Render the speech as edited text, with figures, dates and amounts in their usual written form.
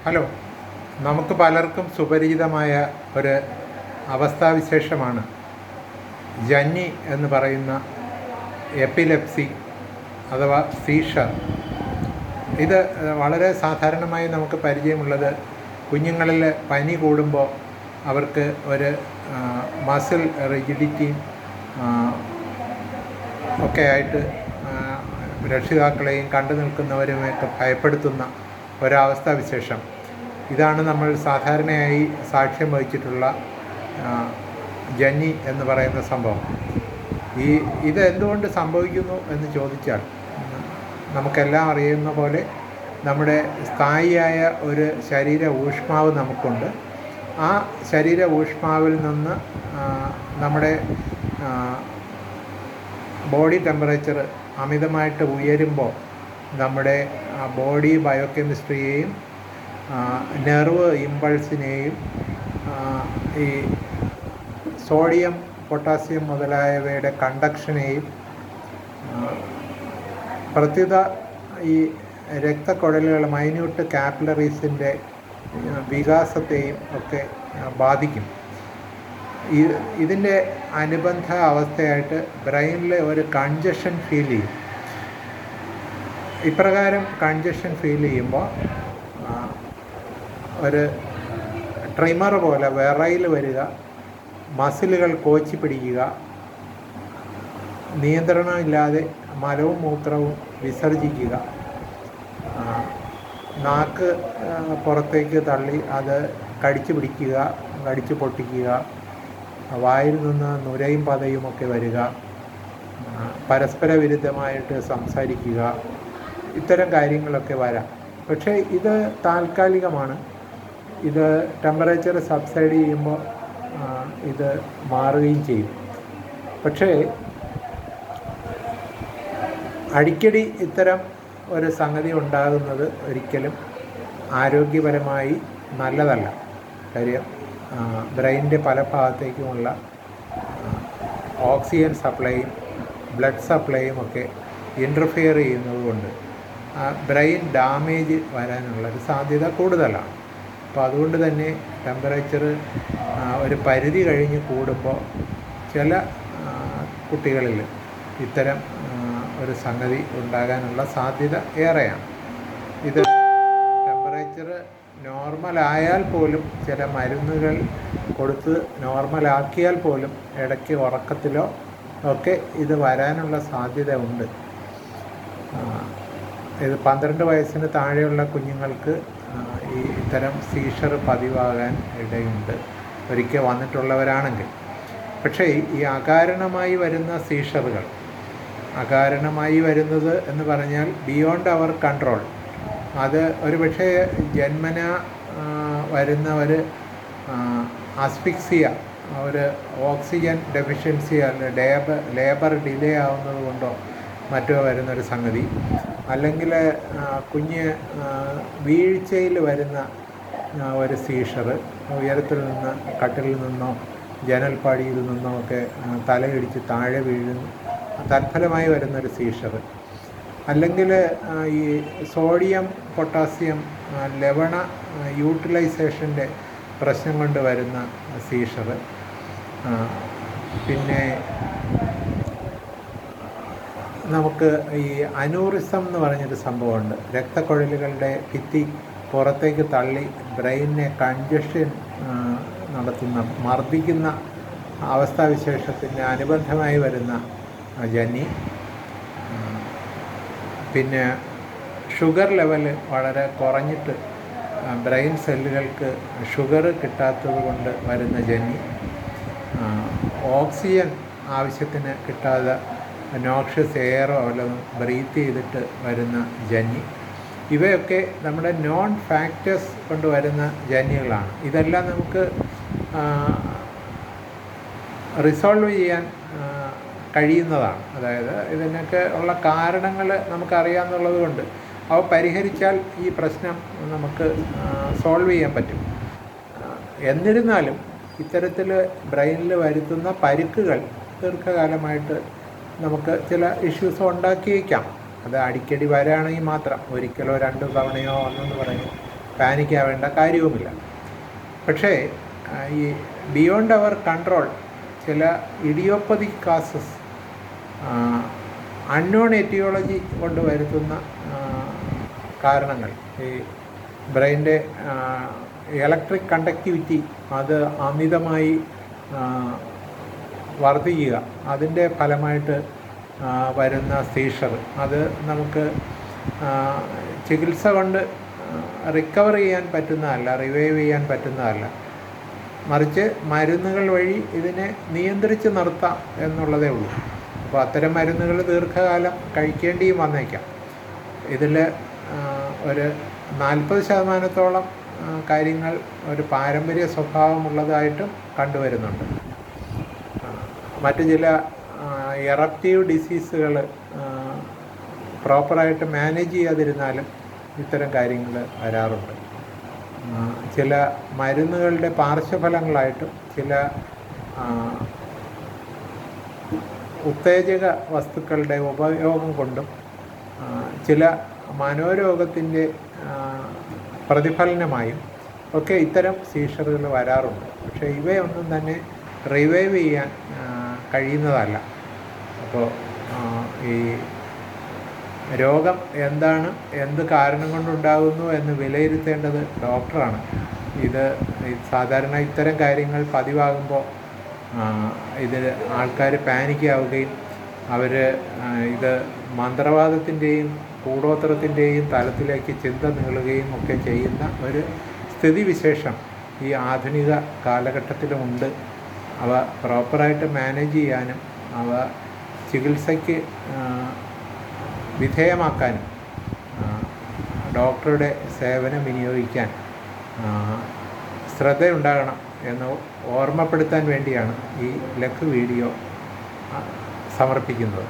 Hello, നമുക്ക് പലർക്കും സുപരിചിതമായ ഒരു അവസ്ഥാവിശേഷമാണ് ജന്നി എന്ന് പറയുന്ന എപ്പിലെപ്സി അഥവാ സീഷർ. ഇത് വളരെ സാധാരണമായി നമുക്ക് പരിചയമുള്ളത് കുഞ്ഞുങ്ങളിൽ പനി കൂടുമ്പോൾ അവർക്ക് ഒരു മസിൽ റിജിഡിറ്റിയും ഒക്കെ ആയിട്ട് രക്ഷിതാക്കളെയും കണ്ടു നിൽക്കുന്നവരുമൊക്കെ ഭയപ്പെടുത്തുന്ന ഒരവസ്ഥാവിശേഷം. ഇതാണ് നമ്മൾ സാധാരണയായി സാക്ഷ്യം വഹിച്ചിട്ടുള്ള ജന്നി എന്ന് പറയുന്ന സംഭവം. ഇത് എന്തുകൊണ്ട് സംഭവിക്കുന്നു എന്ന് ചോദിച്ചാൽ, നമുക്കെല്ലാം അറിയുന്ന പോലെ നമ്മുടെ സ്ഥായിയായ ഒരു ശരീര ഊഷ്മാവ് നമുക്കുണ്ട്. ആ ശരീര ഊഷ്മാവിൽ നിന്ന് നമ്മുടെ ബോഡി ടെമ്പറേച്ചർ അമിതമായിട്ട് ഉയരുമ്പോൾ നമ്മുടെ ബോഡി ബയോകെമിസ്ട്രിയെയും നെർവ് ഇമ്പൾസിനെയും ഈ സോഡിയം പൊട്ടാസ്യം മുതലായവയുടെ കണ്ടക്ഷനെയും പ്രത്യുത ഈ രക്തക്കുഴലുകൾ മൈന്യൂട്ട് കാപ്പിലറീസിൻ്റെ വികാസത്തെയും ഒക്കെ ബാധിക്കും. ഇതിൻ്റെ അനുബന്ധ അവസ്ഥയായിട്ട് ബ്രെയിനിൽ ഒരു കൺജഷൻ ഫീൽ ചെയ്യും. ഇപ്രകാരം കൺജഷൻ ഫീൽ ചെയ്യുമ്പോൾ ഒരു ട്രിമർ പോലെ വിറയിൽ വരിക, മസിലുകൾ കോച്ചി പിടിക്കുക, നിയന്ത്രണമില്ലാതെ മലവും മൂത്രവും വിസർജിക്കുക, നാക്ക് പുറത്തേക്ക് തള്ളി അത് കടിച്ചു പിടിക്കുക, കടിച്ചു പൊട്ടിക്കുക, വായിൽ നിന്ന് നുരയും പതയുമൊക്കെ വരിക, പരസ്പര വിരുദ്ധമായിട്ട് സംസാരിക്കുക, ഇത്തരം കാര്യങ്ങളൊക്കെ വരാം. പക്ഷേ ഇത് താൽക്കാലികമാണ്. ഇത് ടെമ്പറേച്ചർ സബ്സൈഡ് ചെയ്യുമ്പോൾ ഇത് മാറുകയും ചെയ്യും. പക്ഷേ അടിക്കടി ഇത്തരം ഒരു സംഗതി ഉണ്ടാകുന്നത് ഒരിക്കലും ആരോഗ്യപരമായി നല്ലതല്ല. കാര്യം ബ്രെയിനിൻ്റെ പല ഭാഗത്തേക്കുമുള്ള ഓക്സിജൻ സപ്ലൈയും ബ്ലഡ് സപ്ലൈയും ഒക്കെ ഇൻ്റർഫിയർ ചെയ്യുന്നതുകൊണ്ട് ബ്രെയിൻ ഡാമേജ് വരാനുള്ളൊരു സാധ്യത കൂടുതലാണ്. അപ്പോൾ അതുകൊണ്ട് തന്നെ ടെമ്പറേച്ചർ ഒരു പരിധി കഴിഞ്ഞ് കൂടുമ്പോൾ ചില കുട്ടികളിൽ ഇത്തരം ഒരു സംഗതി ഉണ്ടാകാനുള്ള സാധ്യത ഏറെയാണ്. ഇത് ടെമ്പറേച്ചർ നോർമലായാൽ പോലും ചില മരുന്നുകൾ കൊടുത്ത് നോർമലാക്കിയാൽ പോലും ഇടയ്ക്ക് ഉറക്കത്തിലോ ഒക്കെ ഇത് വരാനുള്ള സാധ്യത ഉണ്ട്. ഇത് 12 വയസ്സിന് താഴെയുള്ള കുഞ്ഞുങ്ങൾക്ക് ഇത്തരം സീഷർ പതിവാകാൻ ഇടയുണ്ട്, ഒരിക്കൽ വന്നിട്ടുള്ളവരാണെങ്കിൽ. പക്ഷേ ഈ അകാരണമായി വരുന്ന സീഷറുകൾ, അകാരണമായി വരുന്നത് എന്ന് പറഞ്ഞാൽ ബിയോണ്ട് അവർ കൺട്രോൾ, അത് ഒരു പക്ഷേ ജന്മന വരുന്ന ഒരു അസ്ഫിക്സിയ, ഒരു ഓക്സിജൻ ഡെഫിഷ്യൻസി, ലേബർ ഡിലേ ആവുന്നത് കൊണ്ടോ മറ്റോ വരുന്നൊരു സംഗതി, അല്ലെങ്കിൽ കുഞ്ഞ് വീഴ്ചയിൽ വരുന്ന ഒരു സീഷർ, ഉയരത്തിൽ നിന്ന് കട്ടിലിൽ നിന്നോ ജനൽപ്പാടിയിൽ നിന്നോ ഒക്കെ തലയിടിച്ച് താഴെ വീഴുന്നു, തൽഫലമായി വരുന്നൊരു സീഷർ, അല്ലെങ്കിൽ ഈ സോഡിയം പൊട്ടാസ്യം ലവണ യൂട്ടിലൈസേഷൻ്റെ പ്രശ്നം കൊണ്ട് വരുന്ന സീഷർ, പിന്നെ നമുക്ക് ഈ അനൂറിസം എന്ന് പറഞ്ഞൊരു സംഭവമുണ്ട്. രക്തക്കുഴലുകളുടെ ഭിത്തി പുറത്തേക്ക് തള്ളി ബ്രെയിനിനെ കൺജഷൻ നടത്തുന്ന, മർദ്ദിക്കുന്ന അവസ്ഥാവിശേഷത്തിന് അനുബന്ധമായി വരുന്ന ജന്നി. പിന്നെ ഷുഗർ ലെവൽ വളരെ കുറഞ്ഞിട്ട് ബ്രെയിൻ സെല്ലുകൾക്ക് ഷുഗർ കിട്ടാത്തത് കൊണ്ട് വരുന്ന ജന്നി. ഓക്സിജൻ ആവശ്യത്തിന് കിട്ടാതെ നോക്ഷ്യസ് എയറോ വല്ലതും ബ്രീത്ത് ചെയ്തിട്ട് വരുന്ന ജന്നി. ഇവയൊക്കെ നമ്മുടെ നോൺ ഫാക്ടേഴ്സ് കൊണ്ട് വരുന്ന ജന്നികളാണ്. ഇതെല്ലാം നമുക്ക് റിസോൾവ് ചെയ്യാൻ കഴിയുന്നതാണ്. അതായത് ഇതിനൊക്കെ ഉള്ള കാരണങ്ങൾ നമുക്കറിയാമെന്നുള്ളത് കൊണ്ട് അവ പരിഹരിച്ചാൽ ഈ പ്രശ്നം നമുക്ക് സോൾവ് ചെയ്യാൻ പറ്റും. എന്നിരുന്നാലും ഇത്തരത്തിൽ ബ്രെയിനിൽ വരുത്തുന്ന പരിക്കുകൾ ദീർഘകാലമായിട്ട് നമുക്ക് ചില ഇഷ്യൂസ് ഉണ്ടാക്കിയേക്കാം. അത് അടിക്കടി വരാണെങ്കിൽ മാത്രം, ഒരിക്കലോ 2 തവണയോ ഒന്നെന്ന് പറഞ്ഞ് പാനിക്കാവേണ്ട കാര്യവുമില്ല. പക്ഷേ ഈ ബിയോണ്ട് അവർ കൺട്രോൾ ചില ഇഡിയോപ്പതിക് കാസസ് അൺനോൺ എറ്റിയോളജി കൊണ്ട് വരുത്തുന്ന കാരണങ്ങൾ, ഈ ബ്രെയിൻ്റെ ഇലക്ട്രിക് കണ്ടക്ടിവിറ്റി അത് അമിതമായി വർദ്ധിക്കുക, അതിൻ്റെ ഫലമായിട്ട് വരുന്ന സീഷർ, അത് നമുക്ക് ചികിത്സ കൊണ്ട് റിക്കവർ ചെയ്യാൻ പറ്റുന്നതല്ല, റിവൈവ് ചെയ്യാൻ പറ്റുന്നതല്ല. മറിച്ച് മരുന്നുകൾ വഴി ഇതിനെ നിയന്ത്രിച്ച് നിർത്താം എന്നുള്ളതേ ഉള്ളൂ. അപ്പോൾ അത്തരം മരുന്നുകൾ ദീർഘകാലം കഴിക്കേണ്ടിയും വന്നേക്കാം. ഇതിൽ ഒരു 40% കാര്യങ്ങൾ ഒരു പാരമ്പര്യ സ്വഭാവമുള്ളതായിട്ടും കണ്ടുവരുന്നുണ്ട്. മറ്റ് ചില എറപ്റ്റീവ് ഡിസീസുകൾ പ്രോപ്പറായിട്ട് മാനേജ് ചെയ്യാതിരുന്നാലും ഇത്തരം കാര്യങ്ങൾ വരാറുണ്ട്. ചില മരുന്നുകളുടെ പാർശ്വഫലങ്ങളായിട്ടും ചില ഉത്തേജക വസ്തുക്കളുടെ ഉപയോഗം കൊണ്ടും ചില മനോരോഗത്തിൻ്റെ പ്രതിഫലനമായും ഒക്കെ ഇത്തരം സീഷറുകൾ വരാറുണ്ട്. പക്ഷേ ഇവയൊന്നും തന്നെ റിവൈവ് ചെയ്യാൻ കഴിയുന്നതല്ല. അപ്പോൾ ഈ രോഗം എന്താണ്, എന്ത് കാരണം കൊണ്ടുണ്ടാകുന്നു എന്ന് വിലയിരുത്തേണ്ടത് ഡോക്ടറാണ്. ഇത് സാധാരണ ഇത്തരം കാര്യങ്ങൾ പതിവാകുമ്പോൾ ഇതിൽ ആൾക്കാർ പാനിക്കാവുകയും അവർ ഇത് മന്ത്രവാദത്തിൻ്റെയും കൂടോത്രത്തിൻ്റെയും തലത്തിലേക്ക് ചിന്ത നീളുകയും ഒക്കെ ചെയ്യുന്ന ഒരു സ്ഥിതിവിശേഷം ഈ ആധുനിക കാലഘട്ടത്തിലുമുണ്ട്. അവ പ്രോപ്പറായിട്ട് മാനേജ് ചെയ്യാനും അവ ചികിത്സയ്ക്ക് വിധേയമാക്കാനും ഡോക്ടറുടെ സേവനം വിനിയോഗിക്കാൻ ശ്രദ്ധയുണ്ടാകണം എന്ന് ഓർമ്മപ്പെടുത്താൻ വേണ്ടിയാണ് ഈ ലഘു വീഡിയോ സമർപ്പിക്കുന്നത്.